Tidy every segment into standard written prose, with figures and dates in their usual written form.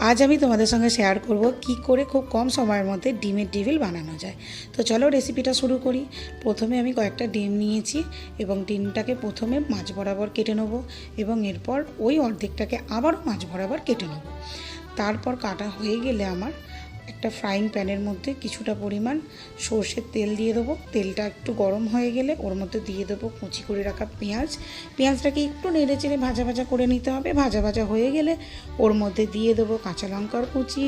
আজ আমি তোমাদের সঙ্গে শেয়ার করব কি করে খুব কম সময়ের মধ্যে ডিমের টেবিল বানানো যায়। তো চলো রেসিপিটা শুরু করি। প্রথমে আমি কয়েকটা ডিম নিয়েছি এবং ডিমটাকে প্রথমে মাঝ বরাবর কেটে নেব এবং এরপর ওই অর্ধেকটাকে আবারও মাঝ বরাবর কেটে নেব। তারপর কাটা হয়ে গেলে আমার একটা ফ্রাইং প্যানের মধ্যে কিছুটা পরিমাণ সর্ষের তেল দিয়ে দেবো। তেলটা একটু গরম হয়ে গেলে ওর মধ্যে দিয়ে দেবো কুচি করে রাখা পেঁয়াজটাকে একটু নেড়ে চেড়ে ভাজা ভাজা করে নিতে হবে। ভাজা ভাজা হয়ে গেলে ওর মধ্যে দিয়ে দেবো কাঁচা লঙ্কার কুচি,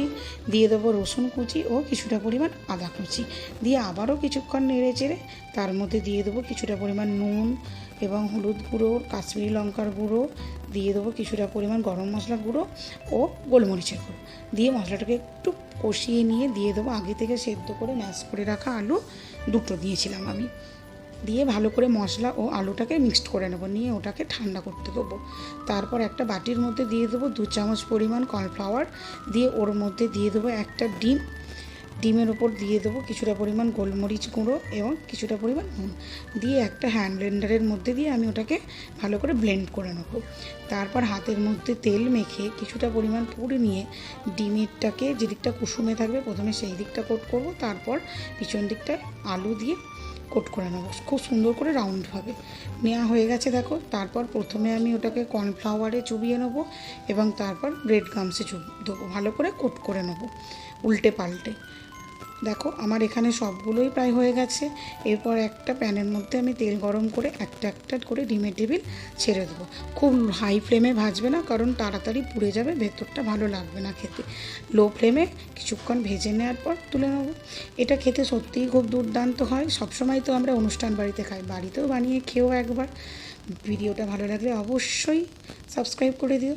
দিয়ে দেবো রসুন কুচি ও কিছুটা পরিমাণ আদা কুচি, দিয়ে আবারও কিছুক্ষণ নেড়ে চেড়ে তার মধ্যে দিয়ে দেবো কিছুটা পরিমাণ নুন এবং হলুদ গুঁড়ো, কাশ্মীরি লঙ্কার গুঁড়ো, দিয়ে দেবো কিছুটা পরিমাণ গরম মশলা গুঁড়ো ও গোলমরিচের গুঁড়ো, দিয়ে মশলাটাকে একটু কষিয়ে নিয়ে দিয়ে দেবো আগে থেকে সেদ্ধ করে ম্যাশ করে রাখা আলু দুটো দিয়েছিলাম আমি, দিয়ে ভালো করে মশলা ও আলুটাকে মিক্সড করে নেবো, নিয়ে ওটাকে ঠান্ডা করতে দেবো। তারপর একটা বাটির মধ্যে দিয়ে দেবো 2 চামচ পরিমাণ কর্নফ্লাওয়ার, দিয়ে ওর মধ্যে দিয়ে দেবো একটা ডিমের ওপর দিয়ে দেবো কিছুটা পরিমাণ গোলমরিচ গুঁড়ো এবং কিছুটা পরিমাণ নুন, দিয়ে একটা হ্যান্ড ব্লেন্ডারের মধ্যে দিয়ে আমি ওটাকে ভালো করে ব্লেন্ড করে নেবো। তারপর হাতের মধ্যে তেল মেখে কিছুটা পরিমাণ পুর নিয়ে ডিমেরটাকে যে দিকটা কুসুমে থাকবে প্রথমে সেই দিকটা কোট করব, তারপর পিছন দিকটা আলু দিয়ে কোট করে নেবো খুব সুন্দর করে রাউন্ডভাবে নেওয়া হয়ে গেছে দেখো। তারপর প্রথমে আমি ওটাকে কর্নফ্লাওয়ারে চুবিয়ে নেবো এবং তারপর ব্রেড গামসে দেবো, ভালো করে কোট করে নেবো উল্টে পাল্টে। দেখো আমার এখানে সবগুলোই প্রায় হয়ে গেছে। এরপর একটা প্যানের মধ্যে আমি তেল গরম করে একটা একটা করে ডিমের টেবিল ছেড়ে দেবো। খুব হাই ফ্লেমে ভাজবে না, কারণ তাড়াতাড়ি পুড়ে যাবে, ভেতরটা ভালো লাগবে না খেতে। লো ফ্লেমে কিছুক্ষণ ভেজে নেওয়ার পর তুলে নেবো। এটা খেতে সত্যিই খুব দুর্দান্ত হয়। সবসময় তো আমরা অনুষ্ঠান বাড়িতে খাই, বাড়িতেও বানিয়ে খেয়েও একবার। ভিডিওটা ভালো লাগলে অবশ্যই সাবস্ক্রাইব করে দিও।